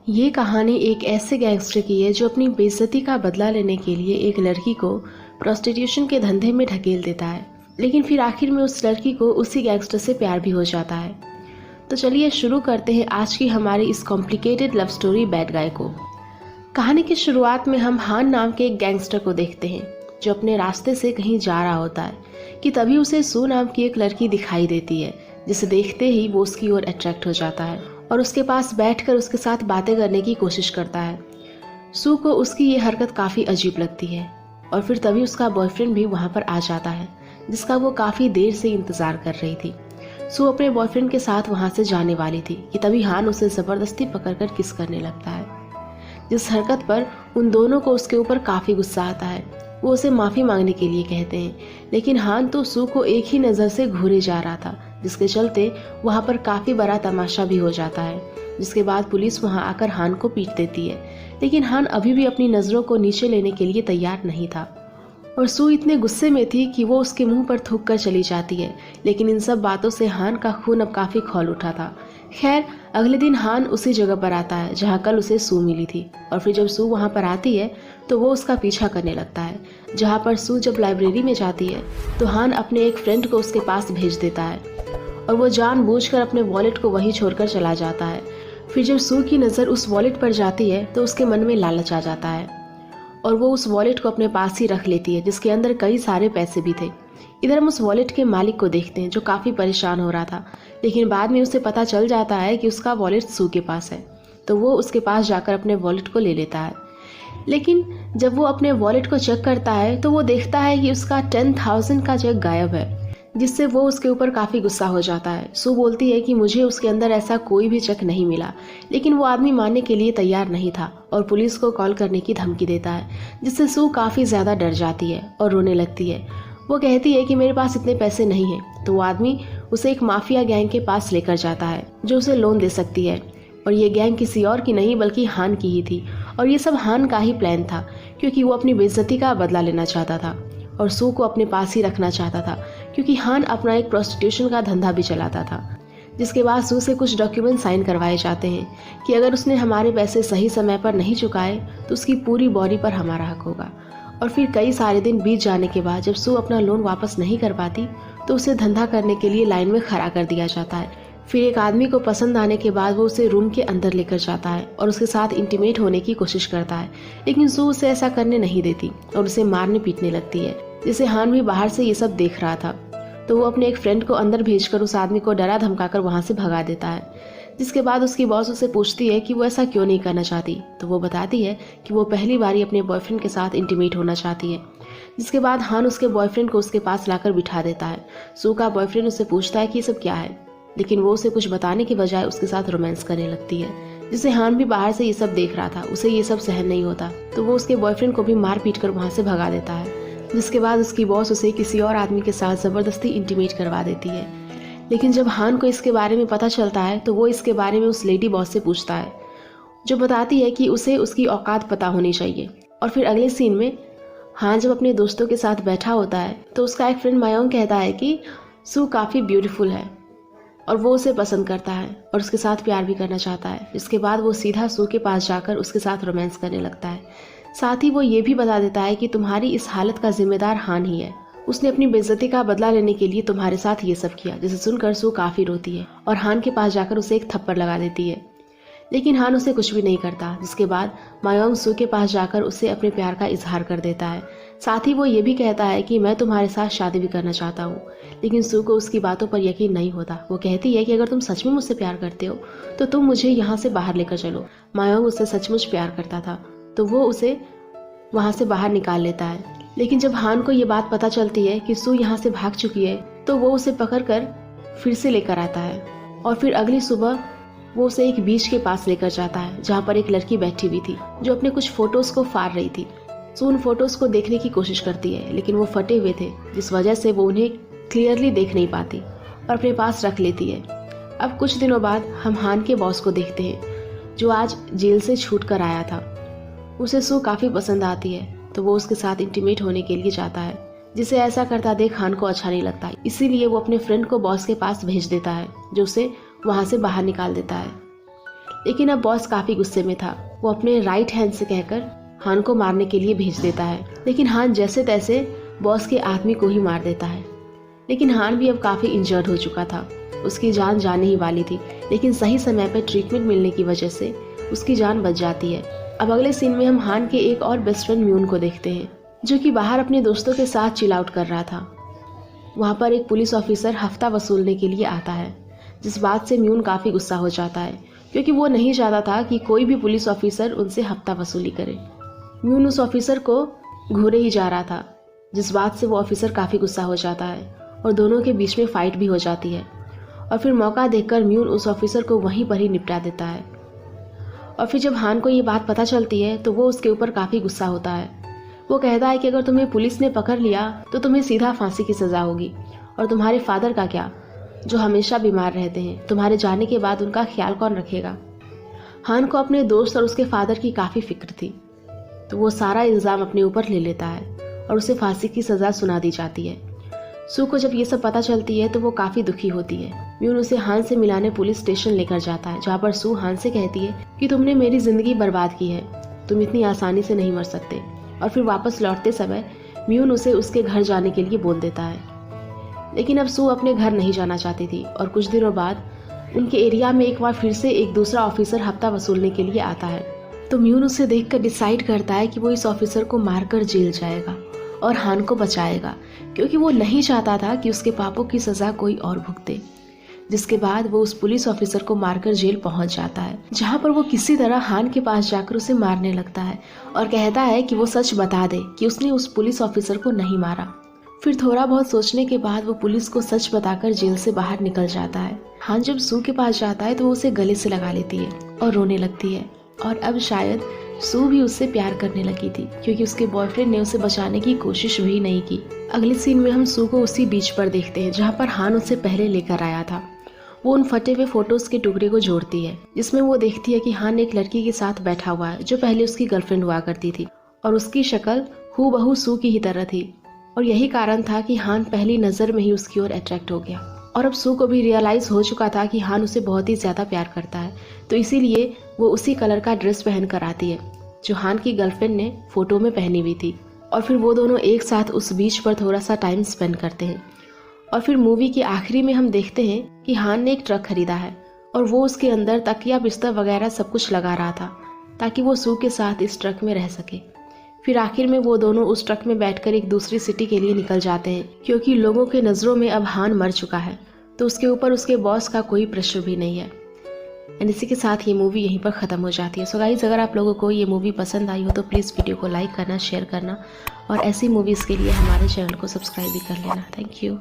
ये कहानी एक ऐसे गैंगस्टर की है जो अपनी बेइज्जती का बदला लेने के लिए एक लड़की को प्रोस्टिट्यूशन के धंधे में ढकेल देता है, लेकिन फिर आखिर में उस लड़की को उसी गैंगस्टर से प्यार भी हो जाता है। तो चलिए शुरू करते हैं आज की हमारी इस complicated love story bad guy को। कहानी की शुरुआत में हम हान नाम के एक गैंगस्टर को देखते हैं जो अपने रास्ते से कहीं जा रहा होता है कि तभी उसे सू नाम की एक लड़की दिखाई देती है, जिसे देखते ही वो उसकी ओर अट्रैक्ट हो जाता है और उसके पास बैठकर उसके साथ बातें करने की कोशिश करता है। सू को उसकी ये हरकत काफ़ी अजीब लगती है और फिर तभी उसका बॉयफ्रेंड भी वहाँ पर आ जाता है, जिसका वो काफ़ी देर से इंतज़ार कर रही थी। सू अपने बॉयफ्रेंड के साथ वहाँ से जाने वाली थी कि तभी हान उसे ज़बरदस्ती पकड़कर किस करने लगता है, जिस हरकत पर उन दोनों को उसके ऊपर काफ़ी गुस्सा आता है। वो उसे माफ़ी मांगने के लिए कहते हैं, लेकिन हान तो सू को एक ही नज़र से घूरे जा रहा था, जिसके चलते वहाँ पर काफ़ी बड़ा तमाशा भी हो जाता है। जिसके बाद पुलिस वहाँ आकर हान को पीट देती है, लेकिन हान अभी भी अपनी नज़रों को नीचे लेने के लिए तैयार नहीं था और सू इतने गुस्से में थी कि वो उसके मुंह पर थूक कर चली जाती है। लेकिन इन सब बातों से हान का खून अब काफ़ी खौल उठा था। खैर, अगले दिन हान उसी जगह पर आता है जहाँ कल उसे सू मिली थी और फिर जब सू वहाँ पर आती है तो वो उसका पीछा करने लगता है। जहाँ पर सू जब लाइब्रेरी में जाती है तो हान अपने एक फ्रेंड को उसके पास भेज देता है और वो जानबूझकर अपने वॉलेट को वहीं छोड़कर चला जाता है। फिर जब सू की नज़र उस वॉलेट पर जाती है तो उसके मन में लालच आ जाता है और वो उस वॉलेट को अपने पास ही रख लेती है, जिसके अंदर कई सारे पैसे भी थे। इधर हम उस वॉलेट के मालिक को देखते हैं जो काफ़ी परेशान हो रहा था, लेकिन बाद में उसे पता चल जाता है कि उसका वॉलेट सू के पास है, तो वो उसके पास जाकर अपने वॉलेट को ले लेता है। लेकिन जब वो अपने वॉलेट को चेक करता है तो वो देखता है कि उसका 10,000 का चेक गायब है, जिससे वो उसके ऊपर काफ़ी गुस्सा हो जाता है। सू बोलती है कि मुझे उसके अंदर ऐसा कोई भी चेक नहीं मिला, लेकिन वो आदमी मानने के लिए तैयार नहीं था और पुलिस को कॉल करने की धमकी देता है, जिससे सू काफ़ी ज़्यादा डर जाती है और रोने लगती है। वो कहती है कि मेरे पास इतने पैसे नहीं हैं, तो वो आदमी उसे एक माफिया गैंग के पास लेकर जाता है जो उसे लोन दे सकती है और ये गैंग किसी और की नहीं बल्कि हान की ही थी और ये सब हान का ही प्लान था, क्योंकि वो अपनी बेइज्जती का बदला लेना चाहता था और सू को अपने पास ही रखना चाहता था, क्योंकि हान अपना एक प्रोस्टिट्यूशन का धंधा भी चलाता था। जिसके बाद सू से कुछ डॉक्यूमेंट साइन करवाए जाते हैं कि अगर उसने हमारे पैसे सही समय पर नहीं चुकाए तो उसकी पूरी बॉडी पर हमारा हक होगा। और फिर कई सारे दिन बीत जाने के बाद जब सू अपना लोन वापस नहीं कर पाती तो उसे धंधा करने के लिए लाइन में खड़ा कर दिया जाता है। फिर एक आदमी को पसंद आने के बाद वो उसे रूम के अंदर लेकर जाता है और उसके साथ इंटीमेट होने की कोशिश करता है, लेकिन सू उसे ऐसा करने नहीं देती और उसे मारने पीटने लगती है, जिसे हान भी बाहर से ये सब देख रहा था। तो वो अपने एक फ्रेंड को अंदर भेजकर उस आदमी को डरा धमकाकर वहाँ से भगा देता है। जिसके बाद उसकी बॉस उसे पूछती है कि वो ऐसा क्यों नहीं करना चाहती, तो वो बताती है कि वो पहली बार अपने बॉयफ्रेंड के साथ इंटीमेट होना चाहती है। जिसके बाद हान उसके बॉयफ्रेंड को उसके पास लाकर बिठा देता है। सू का बॉयफ्रेंड उससे पूछता है कि ये सब क्या है, लेकिन वो उसे कुछ बताने के बजाय उसके साथ रोमांस करने लगती है, जिसे हान भी बाहर से ये सब देख रहा था। उसे ये सब सहन नहीं होता, तो वो उसके बॉयफ्रेंड को भी मार पीट कर वहाँ से भगा देता है। जिसके बाद उसकी बॉस उसे किसी और आदमी के साथ ज़बरदस्ती इंटीमेट करवा देती है। लेकिन जब हान को इसके बारे में पता चलता है तो वो इसके बारे में उस लेडी बॉस से पूछता है, जो बताती है कि उसे उसकी औकात पता होनी चाहिए। और फिर अगले सीन में हान जब अपने दोस्तों के साथ बैठा होता है तो उसका एक फ्रेंड मायोंग कहता है कि सू काफ़ी ब्यूटीफुल है और वो उसे पसंद करता है और उसके साथ प्यार भी करना चाहता है। इसके बाद वो सीधा सू के पास जाकर उसके साथ रोमांस करने लगता है। साथ ही वो ये भी बता देता है कि तुम्हारी इस हालत का जिम्मेदार हान ही है, उसने अपनी बेइज्जती का बदला लेने के लिए तुम्हारे साथ ये सब किया। जिसे सुनकर सू काफ़ी रोती है और हान के पास जाकर उसे एक थप्पड़ लगा देती है, लेकिन हान उसे कुछ भी नहीं करता। जिसके बाद मायोंग सू के पास जाकर उसे अपने प्यार का इजहार कर देता है। साथ ही वो ये भी कहता है कि मैं तुम्हारे साथ शादी भी करना चाहता हूँ, लेकिन सू को उसकी बातों पर यकीन नहीं होता। वो कहती है कि अगर तुम सच में मुझसे प्यार करते हो तो तुम मुझे यहाँ से बाहर लेकर चलो। मायोंग उससे सचमुच प्यार करता था, तो वो उसे वहाँ से बाहर निकाल लेता है। लेकिन जब हान को ये बात पता चलती है कि सू यहाँ से भाग चुकी है तो वो उसे पकड़कर फिर से लेकर आता है और फिर अगली सुबह वो उसे एक बीच के पास लेकर जाता है जहाँ पर एक लड़की बैठी हुई थी जो अपने कुछ फोटोज को फाड़ रही थी। सू उन फोटोज को देखने की कोशिश करती है, लेकिन वो फटे हुए थे, जिस वजह से वो उन्हें क्लियरली देख नहीं पाती और अपने पास रख लेती है। अब कुछ दिनों बाद हम हान के बॉस को देखते हैं जो आज जेल से छूट कर आया था। उसे सू काफ़ी पसंद आती है, तो वो उसके साथ इंटीमेट होने के लिए जाता है, जिसे ऐसा करता देख हान को अच्छा नहीं लगता। इसीलिए वो अपने फ्रेंड को बॉस के पास भेज देता है जो उसे वहाँ से बाहर निकाल देता है। लेकिन अब बॉस काफी गुस्से में था। वो अपने राइट हैंड से कहकर हान को मारने के लिए भेज देता है, लेकिन हान जैसे तैसे बॉस के आदमी को ही मार देता है। लेकिन हान भी अब काफी इंजर्ड हो चुका था, उसकी जान जाने ही वाली थी, लेकिन सही समय पर ट्रीटमेंट मिलने की वजह से उसकी जान बच जाती है। अब अगले सीन में हम हान के एक और बेस्ट फ्रेंड म्यून को देखते हैं, जो कि बाहर अपने दोस्तों के साथ चिल आउट कर रहा था। वहाँ पर एक पुलिस ऑफिसर हफ्ता वसूलने के लिए आता है, जिस बात से म्यून काफ़ी गुस्सा हो जाता है, क्योंकि वो नहीं चाहता था कि कोई भी पुलिस ऑफिसर उनसे हफ्ता वसूली करे। म्यून उस ऑफिसर को घूरे ही जा रहा था, जिस बात से वो ऑफिसर काफ़ी गुस्सा हो जाता है और दोनों के बीच में फाइट भी हो जाती है। और फिर मौका देखकर म्यून उस ऑफिसर को वहीं पर ही निपटा देता है। और फिर जब हान को ये बात पता चलती है तो वो उसके ऊपर काफ़ी गुस्सा होता है। वो कहता है कि अगर तुम्हें पुलिस ने पकड़ लिया तो तुम्हें सीधा फांसी की सज़ा होगी, और तुम्हारे फादर का क्या, जो हमेशा बीमार रहते हैं, तुम्हारे जाने के बाद उनका ख्याल कौन रखेगा। हान को अपने दोस्त और उसके फादर की काफ़ी फिक्र थी, तो वो सारा इल्ज़ाम अपने ऊपर ले लेता है और उसे फांसी की सज़ा सुना दी जाती है। सू को जब ये सब पता चलती है तो वो काफ़ी दुखी होती है। म्यून उसे हान से मिलाने पुलिस स्टेशन लेकर जाता है, जहाँ पर सू हान से कहती है कि तुमने मेरी ज़िंदगी बर्बाद की है, तुम इतनी आसानी से नहीं मर सकते। और फिर वापस लौटते समय म्यून उसे उसके घर जाने के लिए बोल देता है। लेकिन अब सू अपने घर नहीं जाना चाहती थी, और कुछ दिनों बाद उनके एरिया में एक बार फिर से एक दूसरा ऑफिसर हफ्ता वसूलने के लिए आता है। तो म्यून उसे देखकर डिसाइड करता है कि वो इस ऑफिसर को मारकर जेल जाएगा और हान को बचाएगा, क्योंकि वो नहीं चाहता था कि उसके पापों की सज़ा कोई और भुगते। जिसके बाद वो उस पुलिस ऑफिसर को मारकर जेल पहुंच जाता है, जहां पर वो किसी तरह हान के पास जाकर उसे मारने लगता है और कहता है कि वो सच बता दे कि उसने उस पुलिस ऑफिसर को नहीं मारा। फिर थोड़ा बहुत सोचने के बाद वो पुलिस को सच बताकर जेल से बाहर निकल जाता है। हान जब सू के पास जाता है तो वो उसे गले से लगा लेती है और रोने लगती है, और अब शायद सू भी उससे प्यार करने लगी थी, क्योंकि उसके बॉयफ्रेंड ने उसे बचाने की कोशिश भी नहीं की। अगले सीन में हम सू को उसी बीच पर देखते हैं जहाँ पर हान उसे पहले लेकर आया था। वो उन फटे हुए फोटोज के टुकड़े को जोड़ती है, जिसमें वो देखती है कि हान एक लड़की के साथ बैठा हुआ है जो पहले उसकी गर्लफ्रेंड हुआ करती थी, और उसकी शक्ल हूबहू सू की ही तरह थी। और यही कारण था कि हान पहली नजर में ही उसकी ओर अट्रैक्ट हो गया। और अब सू को भी रियलाइज हो चुका था कि हान उसे बहुत ही ज्यादा प्यार करता है, तो इसीलिए वो उसी कलर का ड्रेस पहन कर आती है जो हान की गर्लफ्रेंड ने फोटो में पहनी हुई थी। और फिर वो दोनों एक साथ उस बीच पर थोड़ा सा टाइम स्पेंड करते हैं। और फिर मूवी के आखिरी में हम देखते हैं कि हान ने एक ट्रक खरीदा है, और वो उसके अंदर तकिया बिस्तर वगैरह सब कुछ लगा रहा था ताकि वो सू के साथ इस ट्रक में रह सके। फिर आखिर में वो दोनों उस ट्रक में बैठकर एक दूसरी सिटी के लिए निकल जाते हैं, क्योंकि लोगों के नज़रों में अब हान मर चुका है, तो उसके ऊपर उसके बॉस का कोई प्रेशर भी नहीं है। एंड इसी के साथ ये मूवी यहीं पर ख़त्म हो जाती है। सो गाइस, अगर आप लोगों को ये मूवी पसंद आई हो तो प्लीज़ वीडियो को लाइक करना, शेयर करना, और ऐसी मूवीज़ के लिए हमारे चैनल को सब्सक्राइब भी कर लेना। Thank you.